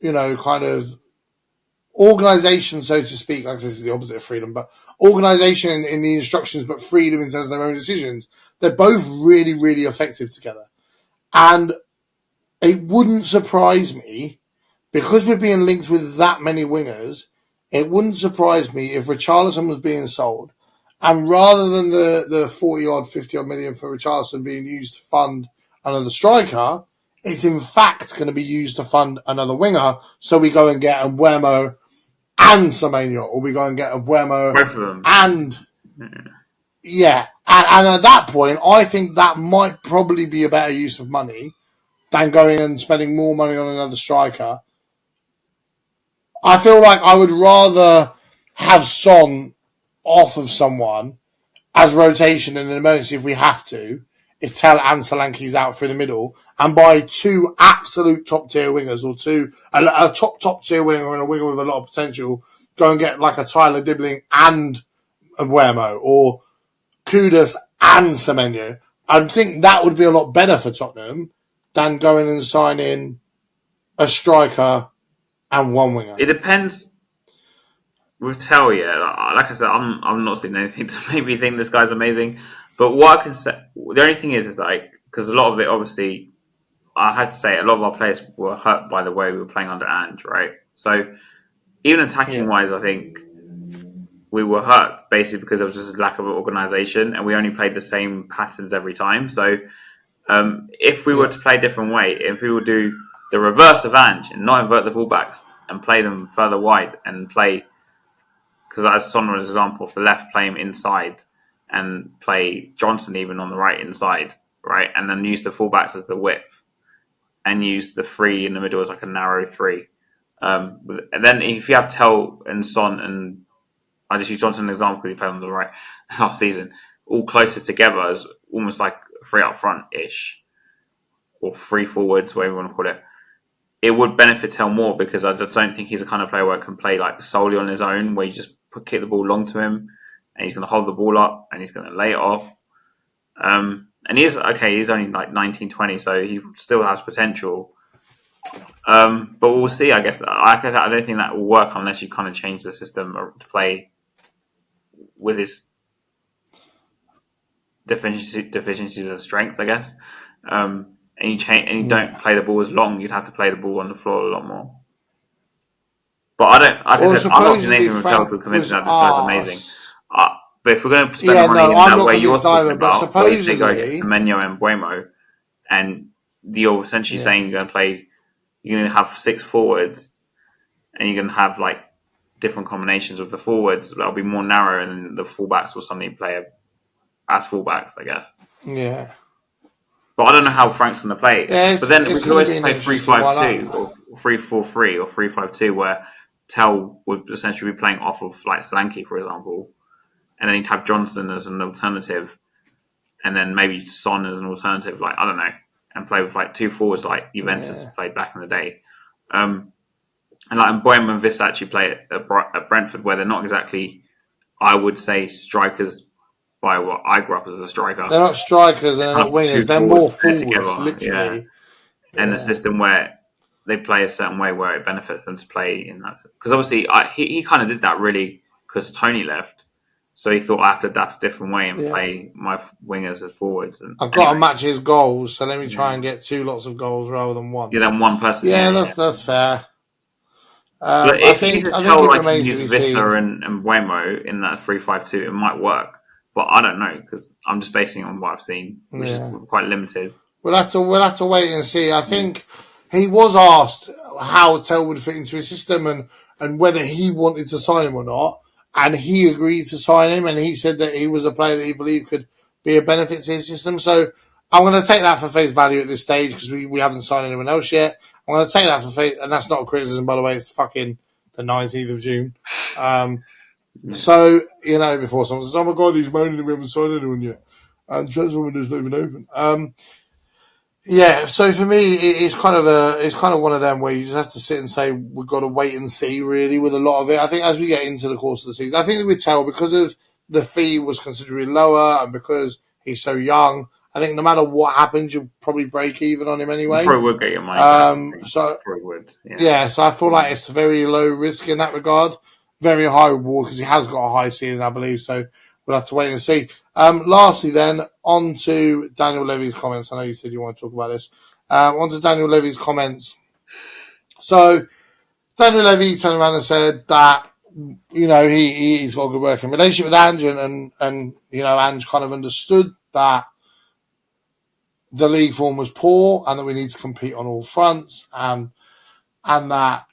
kind of organisation, so to speak. Like this is the opposite of freedom, but organisation in the instructions, but freedom in terms of their own decisions. They're both really, really effective together. And it wouldn't surprise me, because we're being linked with that many wingers, it wouldn't surprise me if Richarlison was being sold, and rather than the 40-odd, 50-odd million for Richarlison being used to fund another striker, it's in fact going to be used to fund another winger. So we go and get Mbeumo and Semenyo, or we go and get Mbeumo Both of them. and... Yeah, and at that point, I think that might probably be a better use of money than going and spending more money on another striker. I feel like I would rather have Son off of someone as rotation in an emergency if we have to, if Tel and Solanke's out through the middle, and buy two absolute top-tier wingers, or a top-tier winger and a winger with a lot of potential, go and get like a Tyler Dibbling and Mbeumo, or Kudus and Semenyo. I think that would be a lot better for Tottenham than going and signing a striker and one winger. It depends with Tel, yeah. Like I said, I'm not seeing anything to make me think this guy's amazing. But what I can say, the only thing is like, because a lot of it, obviously, I had to say, a lot of our players were hurt by the way we were playing under Ange, right? So even attacking wise, I think we were hurt basically because there was just a lack of organisation, and we only played the same patterns every time. So if we were to play a different way, if we would do the reverse of Ange and not invert the fullbacks and play them further wide and play, because as Son was an example, off the left, play him inside and play Johnson even on the right inside, right? And then use the fullbacks as the width and use the three in the middle as like a narrow three. And then if you have Tel and Son, and I just use Johnson as an example because he played on the right last season, all closer together as almost like three up front-ish, or three forwards, whatever you want to call it, it would benefit Tel more, because I just don't think he's the kind of player where he can play like solely on his own, where you just kick the ball long to him and he's going to hold the ball up and he's going to lay it off. And he's only like 19, 20, so he still has potential. But we'll see, I guess. I don't think that will work unless you kind of change the system to play with his deficiencies and strengths, I guess. And you don't play the ball as long, you'd have to play the ball on the floor a lot more. But I don't, like I said, I'm not doing anything with Tel to convince me that this guy's amazing. But if we're going to spend money in that way you're talking about, where you go get Semenyo and Mbeumo, and you're essentially saying you're going to have six forwards, and you're going to have like different combinations of the forwards that'll be more narrow, and the fullbacks will suddenly play as fullbacks, I guess. Yeah. But I don't know how Frank's going to play. Yeah, but then we could always play 3-5-2 or 3-4-3 or 3-5-2, where Tel would essentially be playing off of like Solanke, for example, and then you'd have Johnson as an alternative, and then maybe Son as an alternative, like, I don't know, and play with like two forwards like Juventus played back in the day. And like Mbeumo and Vista actually play at Brentford, where they're not exactly, I would say, strikers by what I grew up as a striker. They're not strikers, they're not wingers, they're more forwards, literally. Yeah. And a system where they play a certain way where it benefits them to play in that. Because obviously he kind of did that really because Tony left. So he thought I have to adapt a different way and play my wingers as forwards. And I've got to match his goals, so let me try and get two lots of goals rather than one. Yeah, then one person. That's fair. But if you can tell like you use Vista and Mbeumo in that 3-5-2, it might work. But I don't know, because I'm just basing it on what I've seen, which is quite limited. We'll have to wait and see. I think he was asked how Tel would fit into his system and whether he wanted to sign him or not. And he agreed to sign him, and he said that he was a player that he believed could be a benefit to his system. So I'm going to take that for face value at this stage, because we haven't signed anyone else yet. I'm going to take that for face, and that's not a criticism, by the way. It's fucking the 19th of June. So, before someone says, oh my God, he's moaning that we haven't signed anyone yet. And transfer window's not even open. So for me, it's kind of one of them where you just have to sit and say we've got to wait and see. Really, with a lot of it, I think as we get into the course of the season, I think that with Tel, because of the fee was considerably lower and because he's so young, I think no matter what happens, you'll probably break even on him You anyway. probably would get your money back. I think. So Probably would. Yeah. yeah, so I feel like it's very low risk in that regard, very high reward because he has got a high ceiling, I believe. So we'll have to wait and see. Lastly, then on to Daniel Levy's comments. I know you said you want to talk about this. On to Daniel Levy's comments. So Daniel Levy turned around and said that he's got a good working relationship with Ange, and Ange kind of understood that the league form was poor and that we need to compete on all fronts, and that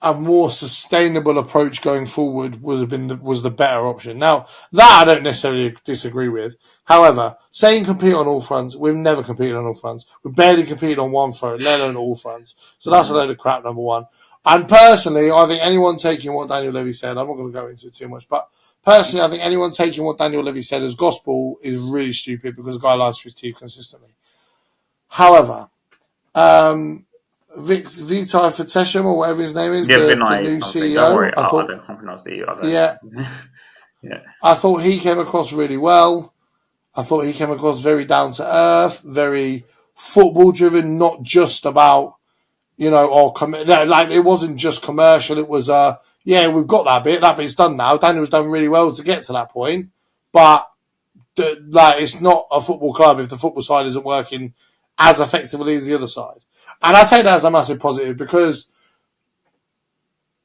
a more sustainable approach going forward was the better option. Now, that I don't necessarily disagree with. However, saying compete on all fronts, we've never competed on all fronts. We've barely competed on one front, let alone all fronts. So that's a load of crap, number one. And personally, I think anyone taking what Daniel Levy said, I'm not going to go into it too much, but personally, I think anyone taking what Daniel Levy said as gospel is really stupid because the guy lies to his teeth consistently. However, Vitai Fatesham or whatever his name is, the new CEO. Don't worry, I don't pronounce the yeah. I thought he came across really well. I thought he came across very down to earth, very football driven, not just about like it wasn't just commercial. It was we've got that bit. That bit's done now. Daniel's done really well to get to that point, but it's not a football club if the football side isn't working as effectively as the other side. And I take that as a massive positive because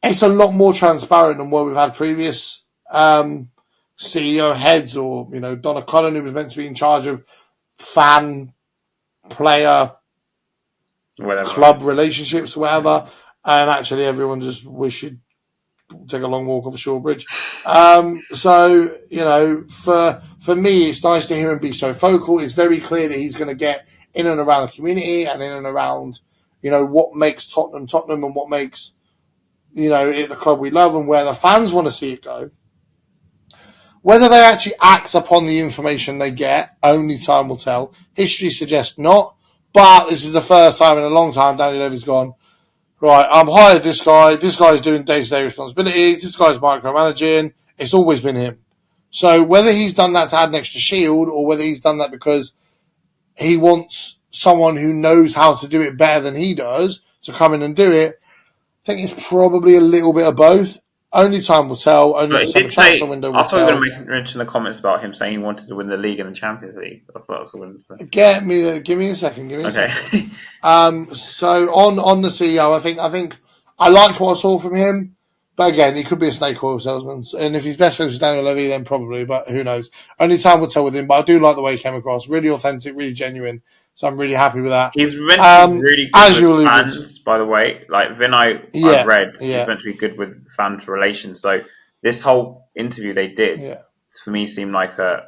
it's a lot more transparent than what we've had previous CEO heads or, Donna Cullen, who was meant to be in charge of fan, player, club relationships, whatever. And actually everyone just wish you'd take a long walk off a shore bridge. So, for me, it's nice to hear him be so vocal. It's very clear that he's going to get in and around the community and in and around what makes Tottenham and what makes, it the club we love and where the fans want to see it go. Whether they actually act upon the information they get, only time will tell. History suggests not, but this is the first time in a long time Danny Levy's gone, right, I'm hired this guy, this guy's doing day-to-day responsibilities, this guy's micromanaging, it's always been him. So whether he's done that to add an extra shield or whether he's done that because he wants someone who knows how to do it better than he does to come in and do it, I think it's probably a little bit of both. Only time will tell. Only the summer transfer window will tell. I thought you were going to mention the comments about him saying he wanted to win the league and the Champions League. I thought that's what I was going to say. Give me a second. So on the CEO, I think I liked what I saw from him. But again, he could be a snake oil salesman. And if he's best friends with Daniel Levy, then probably, but who knows? Only time will tell with him. But I do like the way he came across. Really authentic, really genuine. So I'm really happy with that. He's meant to be really good with fans, by the way. Like Vinay, I've read, he's meant to be good with fans relations. So this whole interview they did, for me, seemed like a...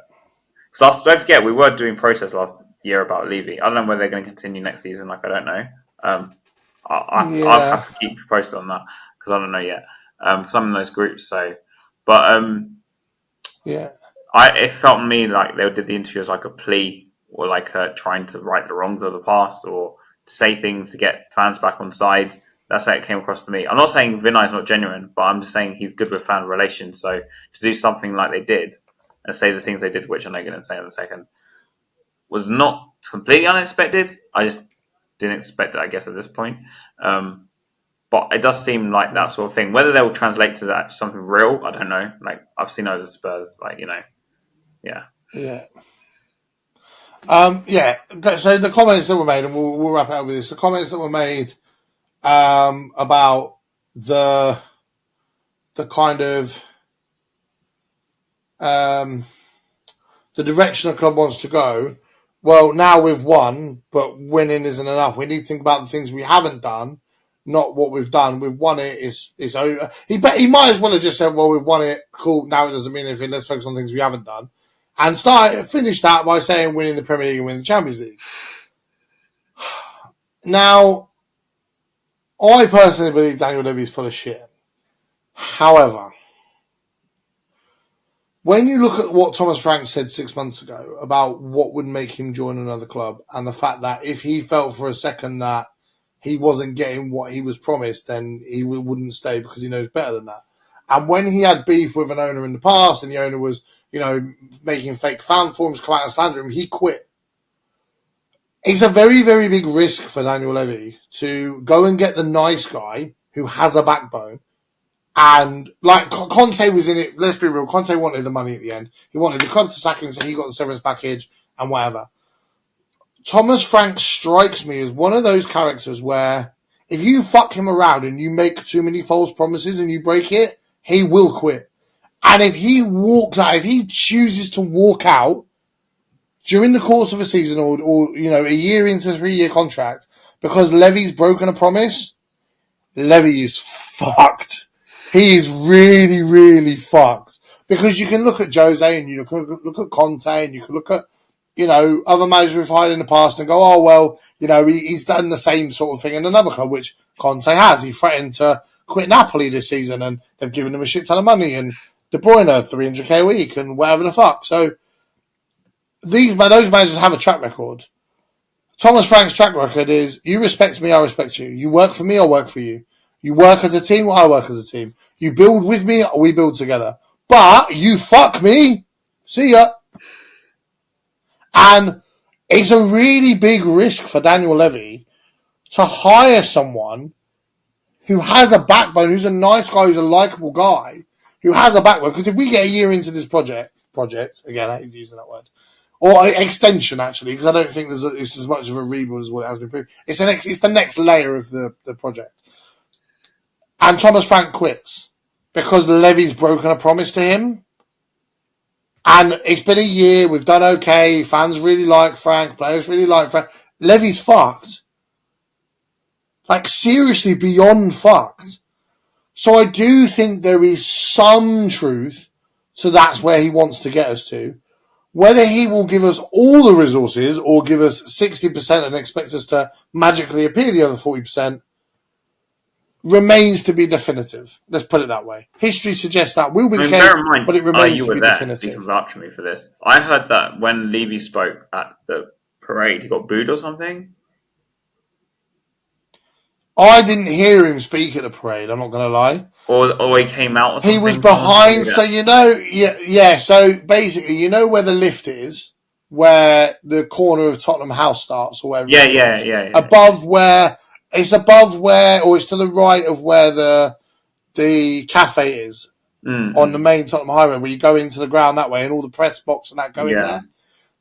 Because don't forget, we were doing protests last year about Levy. I don't know whether they're going to continue next season. I don't know. I'll have to keep you posted on that because I don't know yet. Because I'm in those groups. So, but it felt to me like they did the interview as like a plea or like trying to right the wrongs of the past or to say things to get fans back on side. That's how it came across to me. I'm not saying Vinay's not genuine, but I'm just saying he's good with fan relations. So to do something like they did and say the things they did, which I know you're going to say in a second, was not completely unexpected. I just didn't expect it, I guess, at this point. But it does seem like that sort of thing. Whether they will translate to that something real, I don't know. Like I've seen over the Spurs, Yeah. So the comments that were made, and we'll wrap it up with this. The comments that were made about the kind of the direction the club wants to go. Well, now we've won, but winning isn't enough. We need to think about the things we haven't done, not what we've done. We've won it. It's over. He might as well have just said, "Well, we've won it. Cool. Now it doesn't mean anything. Let's focus on things we haven't done." And finish that by saying winning the Premier League and winning the Champions League. Now, I personally believe Daniel Levy is full of shit. However, when you look at what Thomas Frank said 6 months ago about what would make him join another club and the fact that if he felt for a second that he wasn't getting what he was promised, then he wouldn't stay because he knows better than that. And when he had beef with an owner in the past, and the owner was, making fake fan forms come out and slander him, he quit. It's a very, very big risk for Daniel Levy to go and get the nice guy who has a backbone. And like Conte was in it, let's be real, Conte wanted the money at the end. He wanted the club to sack him, so he got the severance package and whatever. Thomas Frank strikes me as one of those characters where if you fuck him around and you make too many false promises and you break it, he will quit. And if he walks out, if he chooses to walk out during the course of a season or a year into a 3-year contract because Levy's broken a promise, Levy is fucked. He is really, really fucked. Because you can look at Jose and you look at Conte and you can look at, other managers we've hired in the past and go, oh, well, he's done the same sort of thing in another club, which Conte has. He threatened to quit Napoli this season and they've given him a shit ton of money and De Bruyne $300k a week and whatever the fuck. So those managers have a track record. Thomas Frank's track record is you respect me, I respect you. You work for me, I work for you. You work as a team, I work as a team. You build with me, we build together. But you fuck me, see ya. And it's a really big risk for Daniel Levy to hire someone who has a backbone, who's a nice guy, who's a likable guy, who has a backbone. Because if we get a year into this project, again, I hate using that word, or extension actually, because I don't think it's as much of a rebuild as what it has been proved. It's the next layer of the project. And Thomas Frank quits because Levy's broken a promise to him. And it's been a year, we've done okay, fans really like Frank, players really like Frank. Levy's fucked. Like, seriously, beyond fucked. So I do think there is some truth to that's where he wants to get us to. Whether he will give us all the resources or give us 60% and expect us to magically appear the other 40% remains to be definitive. Let's put it that way. History suggests that will be the case, bear in mind, but it remains you to were be there, definitive. so you can vouch for me for this. I heard that when Levy spoke at the parade, he got booed or something. I didn't hear him speak at the parade, I'm not going to lie. Or he came out or something. He was behind, so so basically, where the lift is, where the corner of Tottenham House starts, or wherever. Yeah. Above where, or it's to the right of where the cafe is, on the main Tottenham Highway, where you go into the ground that way, and all the press box and that go in there.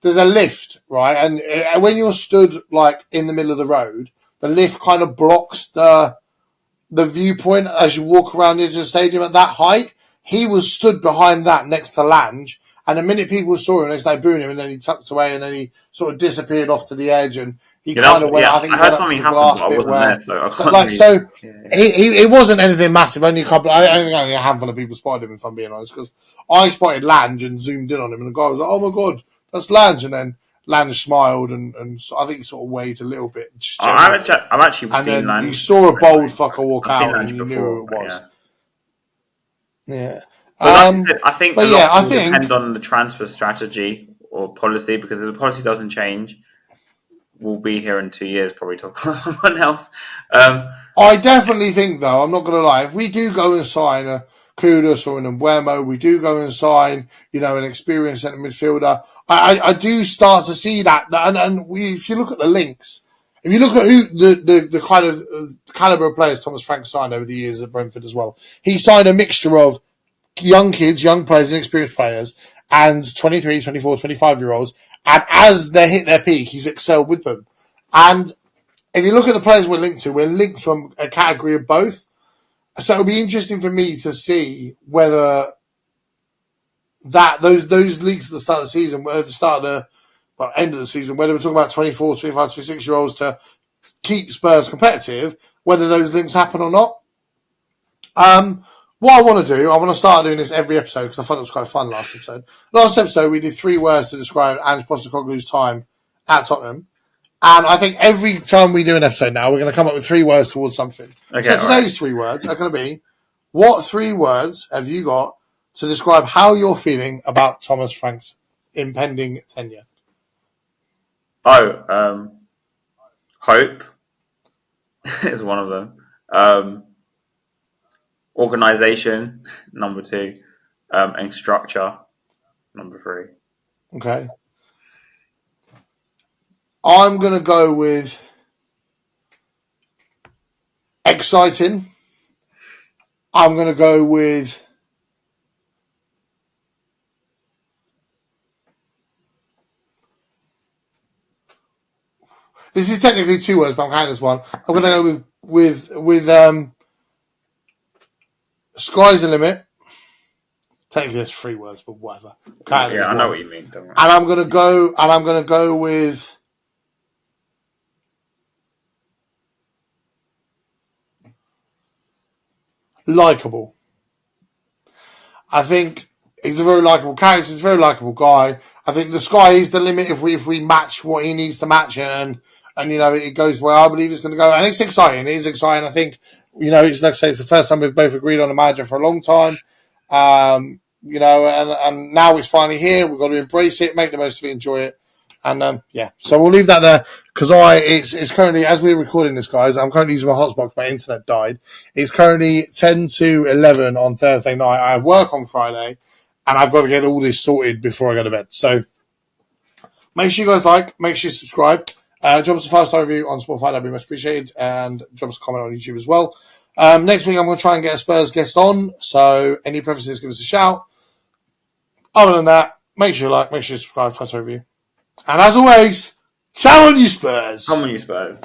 There's a lift, right? And when you're stood, like, in the middle of the road, the lift kind of blocks the viewpoint as you walk around the edge of the stadium at that height. He was stood behind that next to Lange, and the minute people saw him, they started booing him, and then he tucked away, and then he sort of disappeared off to the edge, and he kind of went. I think I heard something happen, but I wasn't there, so I can't. It wasn't anything massive. Only only a handful of people spotted him, if I'm being honest, because I spotted Lange and zoomed in on him, and the guy was like, "Oh my god, that's Lange," and then Lange smiled and I think he sort of waved a little bit. I've actually seen Lange. You saw a bold fucker walk out and you knew who it was. Yeah. But like I think a lot will depend on the transfer strategy or policy, because if the policy doesn't change, we'll be here in 2 years probably talking about someone else. I definitely think, though, I'm not going to lie, if we do go and sign a Kudus or an Mbuemo, we do go and sign, an experienced centre midfielder, I do start to see that. And if you look at the links, if you look at who the kind of calibre of players Thomas Frank signed over the years at Brentford as well, he signed a mixture of young kids, young players, and experienced players, and 23, 24, 25-year-olds. And as they hit their peak, he's excelled with them. And if you look at the players we're linked to a category of both. So it'll be interesting for me to see whether those leagues at the start of the season, at the start of end of the season, whether we're talking about 24, 25, 26-year-olds to keep Spurs competitive, whether those links happen or not. What I want to do, I want to start doing this every episode because I thought it was quite fun last episode. Last episode, we did 3 words to describe Ange Postecoglou's time at Tottenham. And I think every time we do an episode now, we're going to come up with 3 words towards something. Okay, so today's 3 words are going to be, what 3 words have you got to describe how you're feeling about Thomas Frank's impending tenure? Hope is one of them. Organisation, number 2, and structure, number 3. Okay. I'm going to go with exciting. I'm going to go with this is technically 2 words, but I'm counting this one. I'm going to go with sky's the limit. Technically, there's 3 words, but whatever. Yeah, I know what you mean. Don't worry. And I'm going to go with likable. I think he's a very likable character. He's a very likable guy. I think the sky is the limit if we match what he needs to match, and it goes where I believe it's going to go, and it's exciting. It is exciting. I think it's like I say, it's the first time we've both agreed on a manager for a long time. And now it's finally here. We've got to embrace it, make the most of it, enjoy it. And so we'll leave that there because it's currently, as we're recording this, guys, I'm currently using my hotspot. My internet died. It's currently 10 to 11 on Thursday night. I have work on Friday, and I've got to get all this sorted before I go to bed. So make sure you guys make sure you subscribe. Drop us a 5-star review on Spotify, that'd be much appreciated, and drop us a comment on YouTube as well. Next week I'm going to try and get a Spurs guest on, so any preferences, give us a shout. Other than that, make sure you subscribe, 5-star review. And as always, come on you Spurs! Come on, you Spurs.